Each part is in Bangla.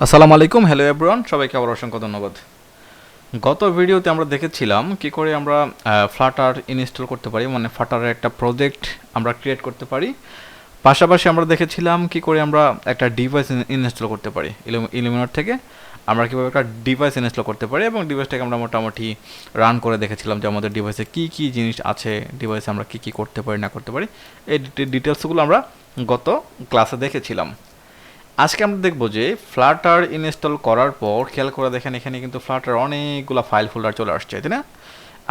আসসালামু আলাইকুম, হ্যালো এভরিওয়ান, সবাইকে আবার অসংখ্য ধন্যবাদ। গত ভিডিওতে আমরা দেখেছিলাম কি করে আমরা ফ্লাটার ইনস্টল করতে পারি, মানে ফ্লাটারের একটা প্রজেক্ট আমরা ক্রিয়েট করতে পারি। পাশাপাশি আমরা দেখেছিলাম কি করে আমরা একটা ডিভাইস ইনস্টল করতে পারি। ইলুমিনার থেকে আমরা কীভাবে একটা ডিভাইস ইনস্টল করতে পারি এবং ডিভাইসটাকে আমরা মোটামুটি রান করে দেখেছিলাম যে আমাদের ডিভাইসে কী কী জিনিস আছে, ডিভাইসে আমরা কী কী করতে পারি না করতে পারি, এই ডিটেলসগুলো আমরা গত ক্লাসে দেখেছিলাম। আজকে আমরা দেখব যে ফ্লাটার ইনস্টল করার পর খেয়াল করে দেখেন এখানে কিন্তু ফ্লাটার অনেকগুলো ফাইল ফোল্ডার চলে আসছে, তাই না?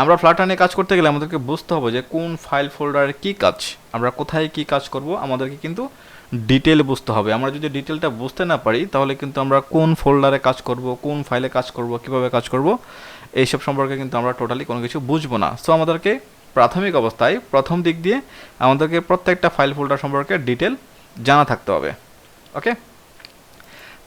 আমরা ফ্লাটার নিয়ে কাজ করতে গেলে আমাদেরকে বুঝতে হবে যে কোন ফাইল ফোল্ডারে কী কাজ, আমরা কোথায় কী কাজ করব, আমাদেরকে কিন্তু ডিটেল বুঝতে হবে। আমরা যদি ডিটেলটা বুঝতে না পারি তাহলে কিন্তু আমরা কোন ফোল্ডারে কাজ করব, কোন ফাইলে কাজ করব, কীভাবে কাজ করব, এইসব সম্পর্কে কিন্তু আমরা টোটালি কোনো কিছু বুঝবো না। সো আমাদেরকে প্রাথমিক অবস্থায় প্রথম দিক দিয়ে আমাদেরকে প্রত্যেকটা ফাইল ফোল্ডার সম্পর্কে ডিটেল জানা থাকতে হবে। ওকে,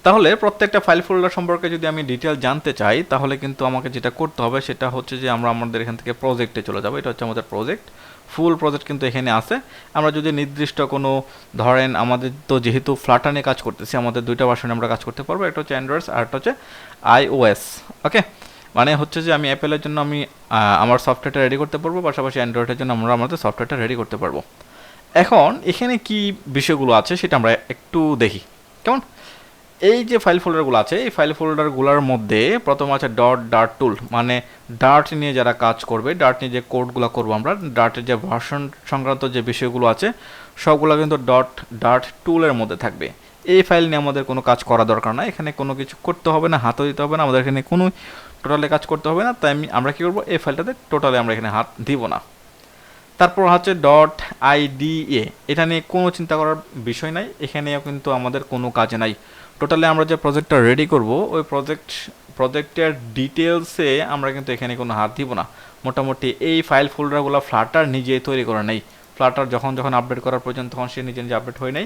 তাহলে প্রত্যেকটা ফাইল ফোল্ডার সম্পর্কে যদি আমি ডিটেল জানতে চাই তাহলে কিন্তু আমাকে যেটা করতে হবে সেটা হচ্ছে যে আমরা আমাদের এখান থেকে প্রজেক্টে চলে যাব। এটা হচ্ছে আমাদের প্রজেক্ট, ফুল প্রজেক্ট কিন্তু এখানে আছে। আমরা যদি নির্দিষ্ট কোনো ধরেন আমাদের তো যেহেতু ফ্লাটার নিয়ে কাজ করতেছি, আমাদের দুইটা ভার্সনে আমরা কাজ করতে পারবো, একটা হচ্ছে অ্যান্ড্রয়েড আর একটা হচ্ছে iOS। ওকে, মানে হচ্ছে যে আমি অ্যাপেলের জন্য আমি আমার সফটওয়্যারটা রেডি করতে পারবো, পাশাপাশি অ্যান্ড্রয়েডের জন্য আমরা আমাদের সফটওয়্যারটা রেডি করতে পারবো। এখন এখানে কি বিষয়গুলো আছে সেটা আমরা একটু দেখি। কেমন? এই যে ফাইল ফোল্ডারগুলো আছে, এই ফাইল ফোল্ডারগুলোর মধ্যে প্রথম আছে ডার্ট টুল, মানে ডার্ট নিয়ে যারা কাজ করবে, ডার্ট নিয়ে যে কোডগুলো করবো আমরা, ডার্টের যে ভার্সন সংক্রান্ত যে বিষয়গুলো আছে সবগুলো কিন্তু ডার্ট টুলের মধ্যে থাকবে। এই ফাইল নিয়ে আমাদের কোনো কাজ করা দরকার না, এখানে কোনো কিছু করতে হবে না, হাতও দিতে হবে না, আমাদের এখানে কোনো টোটালি কাজ করতে হবে না। তাই আমরা কী করবো, এই ফাইলটাতে টোটালি আমরা এখানে হাত দিব না। তারপর হচ্ছে .ida, এটা নিয়ে কোনো চিন্তা করার বিষয় নাই, এখানেও কিন্তু আমাদের কোনো কাজ নাই। টোটালি আমরা যে প্রজেক্টটা রেডি করব ওই প্রজেক্টের ডিটেলসে আমরা কিন্তু এখানে কোনো হাত দিব না। মোটামুটি এই ফাইল ফোল্ডারগুলো ফ্লাটার নিজেই তৈরি করে নেই। ফ্লাটার যখন যখন আপডেট করার প্রয়োজন তখন সে নিজে নিজে আপডেট হয়ে নেই।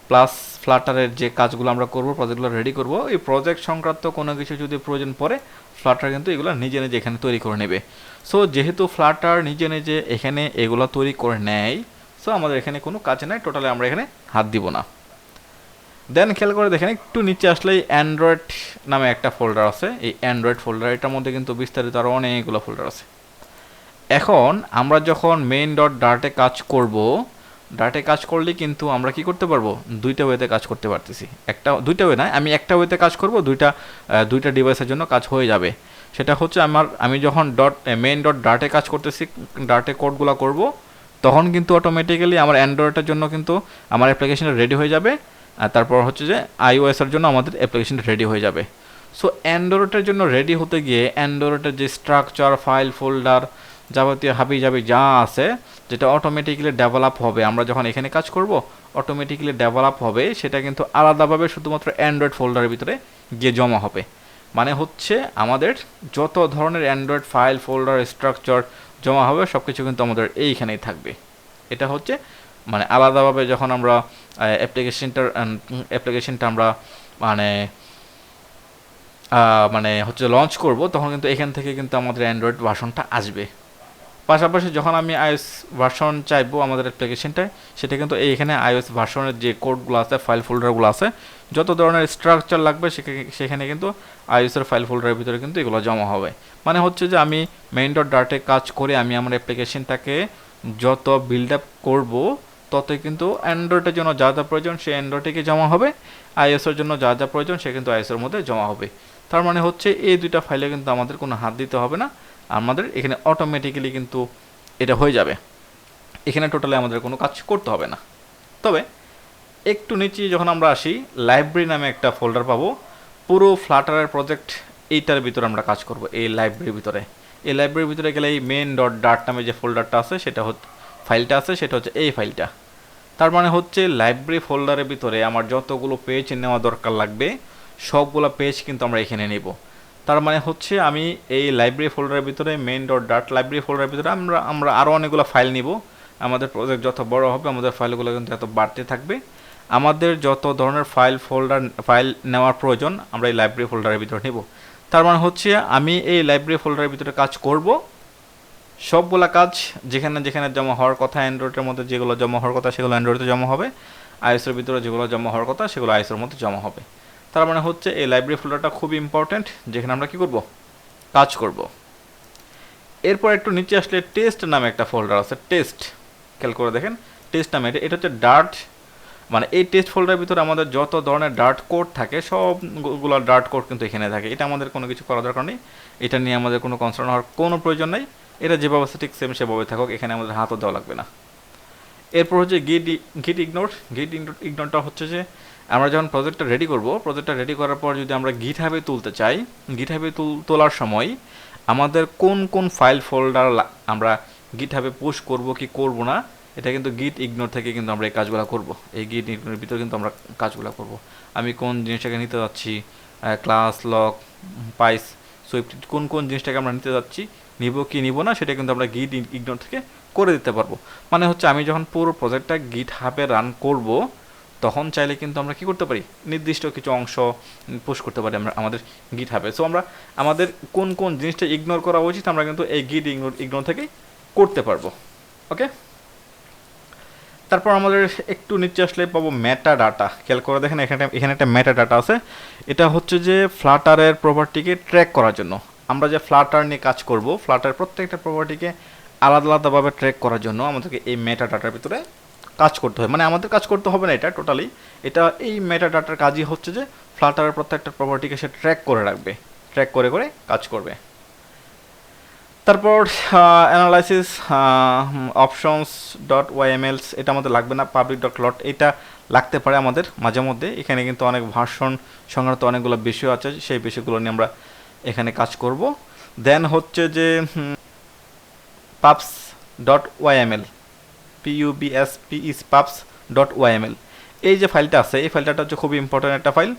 প্লাস ফ্লাটারের যে কাজগুলো আমরা করব, প্রজেক্টগুলো রেডি করব, এই প্রজেক্ট সংক্রান্ত কোনো কিছু যদি প্রয়োজন পড়ে ফ্লাটার কিন্তু এগুলো নিজে নিজে এখানে তৈরি করে নেবে। সো যেহেতু ফ্লাটার নিজে নিজে এখানে এগুলো তৈরি করে নেয়, সো আমাদের এখানে কোনো কাজ নাই, টোটালি আমরা এখানে হাত দিব না। দেন খেয়াল করে দেখেন একটু নিচে আসলেই অ্যান্ড্রয়েড নামে একটা ফোল্ডার আছে। এই অ্যান্ড্রয়েড ফোল্ডার, এটার মধ্যে কিন্তু বিস্তারিত আরও অনেকগুলো ফোল্ডার আছে। এখন আমরা যখন main.dart এ কাজ করব, ডার্টে কাজ করলে কিন্তু আমরা কি করতে পারবো, দুইটা ওয়েতে কাজ করতে পারতেছি। দুইটা ওয়ে না, আমি একটা ওয়েতে কাজ করব, দুইটা ডিভাইসের জন্য কাজ হয়ে যাবে। সেটা হচ্ছে আমি যখন main.dart এ কাজ করতেছি, ডার্টে কোডগুলো করব, তখন কিন্তু অটোমেটিক্যালি আমার অ্যান্ড্রয়েডের জন্য কিন্তু আমার অ্যাপ্লিকেশনটা রেডি হয়ে যাবে, আর তারপর হচ্ছে যে iOS-এর জন্য আমাদের অ্যাপ্লিকেশনটা রেডি হয়ে যাবে। সো অ্যান্ড্রয়েডের জন্য রেডি হতে গিয়ে অ্যান্ড্রয়েডের যে স্ট্রাকচার, ফাইল ফোল্ডার, যাবতীয় হাবিজাবি যা আছে, যেটা অটোমেটিক্যালি ডেভেলপ হবে, আমরা যখন এখানে কাজ করব অটোমেটিক্যালি ডেভেলপ হবে, সেটা কিন্তু আলাদাভাবে শুধুমাত্র অ্যান্ড্রয়েড ফোল্ডারের ভিতরে গিয়ে জমা হবে। মানে হচ্ছে আমাদের যত ধরনের অ্যান্ড্রয়েড ফাইল ফোল্ডার স্ট্রাকচার জমা হবে সব কিছু কিন্তু আমাদের এইখানেই থাকবে। এটা হচ্ছে মানে আলাদাভাবে যখন আমরা অ্যাপ্লিকেশনটা আমরা মানে মানে হচ্ছে লঞ্চ করব, তখন কিন্তু এখান থেকে কিন্তু আমাদের অ্যান্ড্রয়েড ভার্সনটা আসবে। পাশাপাশি যখন আমি iOS ভার্সন চাইবো আমাদের অ্যাপ্লিকেশনটায়, সেটা কিন্তু এইখানে iOS ভার্সনের যে কোডগুলো আছে, ফাইল ফোল্ডারগুলো আছে, যত ধরনের স্ট্রাকচার লাগবে সেখানে কিন্তু iOS-এর ফাইল ফোল্ডারের ভিতরে কিন্তু এগুলো জমা হবে। মানে হচ্ছে যে আমি main.dart-এ কাজ করে আমি আমার অ্যাপ্লিকেশনটাকে যত বিল্ড আপ করবো ততই কিন্তু অ্যান্ড্রয়েডের জন্য যা যা প্রয়োজন সে অ্যান্ড্রয়েডে জমা হবে, iOS-এর জন্য যা যা প্রয়োজন সে কিন্তু iOS-এর মধ্যে জমা হবে। তার মানে হচ্ছে এই দুইটা ফাইলে কিন্তু আমাদের কোনো হাত দিতে হবে না, আমাদের এখানে অটোমেটিক্যালি কিন্তু এটা হয়ে যাবে। এখানে টোটালি আমাদের কোনো কাজ করতে হবে না। তবে একটু নিচে যখন আমরা আসি, লাইব্রেরি নামে একটা ফোল্ডার পাবো। পুরো ফ্লাটারের প্রজেক্ট এইটার ভিতরে আমরা কাজ করব, এই লাইব্রেরির ভিতরে। এই লাইব্রেরির ভিতরে গেলে এই main.dart নামে যে ফোল্ডারটা আছে, ফাইলটা আছে, সেটা হচ্ছে এই ফাইলটা। তার মানে হচ্ছে লাইব্রেরি ফোল্ডারের ভিতরে আমার যতগুলো পেজ নেওয়া দরকার লাগবে সবগুলো পেজ কিন্তু আমরা এখানে নেব। তার মানে হচ্ছে আমি এই লাইব্রেরি ফোল্ডারের ভিতরে main.dart লাইব্রেরি ফোল্ডারের ভিতরে আমরা আরও অনেকগুলো ফাইল নিব। আমাদের প্রজেক্ট যত বড় হবে আমাদের ফাইলগুলো কিন্তু এত বাড়তে থাকবে। আমাদের যত ধরনের ফাইল নেওয়ার প্রয়োজন আমরা এই লাইব্রেরি ফোল্ডারের ভিতরে নেব। তার মানে হচ্ছে আমি এই লাইব্রেরি ফোল্ডারের ভিতরে কাজ করব, সবগুলা কাজ যেখানে যেখানে জমা হওয়ার কথা, অ্যান্ড্রয়েডের মধ্যে যেগুলো জমা হওয়ার কথা সেগুলো অ্যান্ড্রয়েডে জমা হবে, iOS-এর ভিতরে যেগুলো জমা হওয়ার কথা সেগুলো iOS-এর মধ্যে জমা হবে। তার মানে হচ্ছে এই লাইব্রেরি ফোল্ডারটা খুব ইম্পর্ট্যান্ট, যেখানে আমরা কি করব, কাজ করব। এরপর একটু নিচে আসলে টেস্ট নামে একটা ফোল্ডার আছে, টেস্ট, খেয়াল করে দেখেন টেস্ট নামে, এটা হচ্ছে ডার্ট, মানে এই টেস্ট ফোল্ডারের ভিতরে আমাদের যত ধরনের ডার্ট কোড থাকে সবগুলো ডার্ট কোড কিন্তু এখানে থাকে। এটা আমাদের কোনো কিছু করার দরকার নেই, এটা নিয়ে আমাদের কোনো কনসার্ন হওয়ার কোনো প্রয়োজন নেই। এটা যেভাবে আছে ঠিক সেম সেভাবে থাকুক, এখানে আমাদের হাতও দেওয়া লাগবে না। এরপর হচ্ছে গিট ইগনোরটা হচ্ছে যে আমরা যখন প্রজেক্টটা রেডি করব, প্রজেক্টটা রেডি করার পর যদি আমরা গিটহাবে তুলতে চাই, গিটহাবে তোলার সময় আমাদের কোন কোন ফাইল ফোল্ডার আমরা গিটহাবে পুশ করব কি করব না, এটা কিন্তু গিট ইগনোর থেকে কিন্তু আমরা এই কাজগুলো করব। এই গিট ইগনোরের ভিতরে কিন্তু আমরা কাজগুলো করব। আমি কোন জিনিসটাকে নিতে যাচ্ছি, ক্লাস লক পাইস সুইফট, কোন কোন জিনিসটাকে আমরা নিতে যাচ্ছি, নিব কি নিব না, সেটা কিন্তু আমরা গিট ইগনোর থেকে করে দিতে পারবো। মানে হচ্ছে আমি যখন পুরো প্রজেক্টটা গিটহাবে রান করব, তখন চাইলে কিন্তু আমরা কি করতে পারি, নির্দিষ্ট কিছু অংশ পুশ করতে পারি আমরা আমাদের গিটহাবে। সো আমরা আমাদের কোন কোন জিনিসটা ইগনোর করা উচিত আমরা কিন্তু এই গিট ইগনোর থেকেই করতে পারবো। ওকে, তারপর আমাদের একটু নিচে আসলে পাবো মেটা ডাটা। খেয়াল করে দেখেন এখানে একটা মেটা ডাটা আছে। এটা হচ্ছে যে ফ্লাটারের প্রপার্টিকে ট্র্যাক করার জন্য। আমরা যে ফ্লাটার নিয়ে কাজ করব, ফ্লাটার প্রত্যেকটা প্রপার্টিকে আলাদা আলাদাভাবে ট্র্যাক করার জন্য আমাদেরকে এই মেটা ডাটার ভিতরে কাজ করতে হয়। মানে আমাদের কাজ করতে হবে না এটা টোটালি, এটা এই মেটা ডাটার কাজই হচ্ছে যে ফ্লাটারের প্রত্যেকটা প্রপার্টিকে সে ট্র্যাক করে রাখবে, ট্র্যাক করে করে কাজ করবে। তারপর অ্যানালাইসিস অপশনস ডট ওয়াইএমএলস, এটা আমাদের লাগবে না। পাবলিক ডট লট, এটা লাগতে পারে আমাদের মাঝে মধ্যে। এখানে কিন্তু অনেক ভার্সন সংক্রান্ত অনেকগুলো বিষয় আছে, সেই বিষয়গুলো নিয়ে আমরা এখানে কাজ করব। দেন হচ্ছে যে পাবস ডট ওয়াইএমএল, পাবস ডট ওয়াইএমএল, এই যে ফাইলটা আছে, এই ফাইলটা হচ্ছে খুবই ইম্পর্ট্যান্ট একটা ফাইল।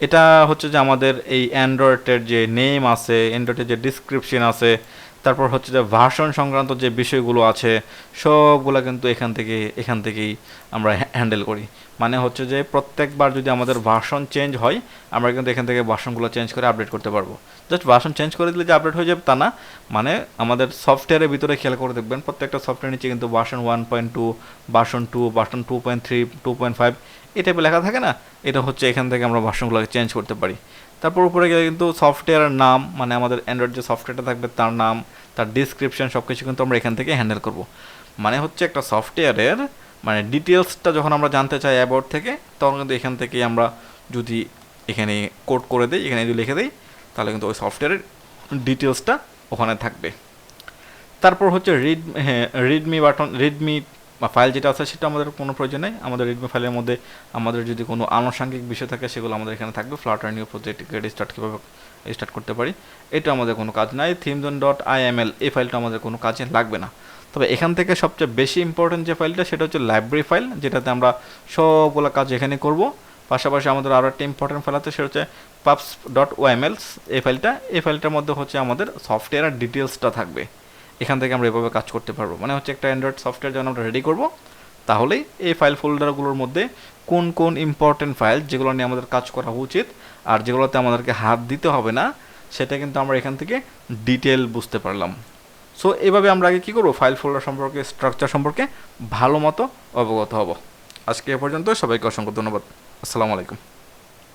এটা হচ্ছে যে আমাদের এই অ্যান্ড্রয়েডের যে নেম আছে, অ্যান্ড্রয়েডের যে ডিসক্রিপশন আছে, তারপর হচ্ছে যে ভার্সন সংক্রান্ত যে বিষয়গুলো আছে, সবগুলো কিন্তু এখান থেকেই আমরা হ্যান্ডেল করি। মানে হচ্ছে যে প্রত্যেকবার যদি আমাদের ভার্সন চেঞ্জ হয়, আমরা কিন্তু এখান থেকে ভার্সনগুলো চেঞ্জ করে আপডেট করতে পারবো। জাস্ট ভার্সন চেঞ্জ করে দিলে যে আপডেট হয়ে যাবে তা না, মানে আমাদের সফটওয়্যারের ভিতরে খেয়াল করে দেখবেন প্রত্যেকটা সফটওয়্যার নিচে কিন্তু ভার্সন 1.2, ভার্সন 2, ভার্সন 2.3, 2.5 এই টাইপের লেখা থাকে না, এটা হচ্ছে এখান থেকে আমরা ভার্সনগুলোকে চেঞ্জ করতে পারি। তারপর উপরে গেলে কিন্তু সফটওয়্যারের নাম, মানে আমাদের অ্যান্ড্রয়েড যে সফটওয়্যারটা থাকবে তার নাম, তার ডিসক্রিপশন সব কিছু কিন্তু আমরা এখান থেকে হ্যান্ডেল করব। মানে হচ্ছে একটা সফটওয়্যারের মানে ডিটেলসটা যখন আমরা জানতে চাই অ্যাবাউট থেকে, তখন কিন্তু এখান থেকেই আমরা যদি এখানে কোড করে দিই, এখানে যদি লিখে দিই, তাহলে কিন্তু ওই সফটওয়্যারের ডিটেলসটা ওখানে থাকবে। তারপর হচ্ছে রিডমি বাটন, রিডমি ফাইল যেটা আছে সেটা আমাদের কোনো প্রয়োজন নেই। আমাদের রিডমি ফাইলের মধ্যে আমাদের যদি কোনো আনুষঙ্গিক বিষয় থাকে সেগুলো আমাদের এখানে থাকবে। ফ্লাটার নিউ প্রজেক্ট স্টার্ট কীভাবে স্টার্ট করতে পারি, এটা আমাদের কোনো কাজ নাই। থিমজন ডট আইএমএল, এই ফাইলটা আমাদের কোনো কাজে লাগবে না। তবে এখান থেকে সবচেয়ে বেশি ইম্পর্টেন্ট যে ফাইলটা, সেটা হচ্ছে লাইব্রেরি ফাইল, যেটাতে আমরা সবগুলো কাজ এখানে করব। পাশাপাশি আমাদের আরও একটা ইম্পর্টেন্ট ফাইল আছে, সেটা হচ্ছে পাবস ডট ওয়াইএমএলস, এই ফাইলটার মধ্যে হচ্ছে আমাদের সফটওয়্যারের ডিটেলসটা থাকবে। এখান থেকে আমরা এভাবে কাজ করতে পারবো। মানে হচ্ছে একটা অ্যান্ড্রয়েড সফটওয়্যার যখন আমরা রেডি করব, তাহলেই এই ফাইল ফোল্ডারগুলোর মধ্যে কোন কোন ইম্পর্টেন্ট ফাইল যেগুলো নিয়ে আমাদের কাজ করা উচিত আর যেগুলোতে আমাদেরকে হাত দিতে হবে না, সেটা কিন্তু আমরা এখান থেকে ডিটেল বুঝতে পারলাম। সো এইভাবে আমরা আগে কী করবো, ফাইল ফোল্ডার সম্পর্কে, স্ট্রাকচার সম্পর্কে ভালো মতো অবগত হব। আজকে এ পর্যন্ত, সবাইকে অসংখ্য ধন্যবাদ। আসসালামু আলাইকুম।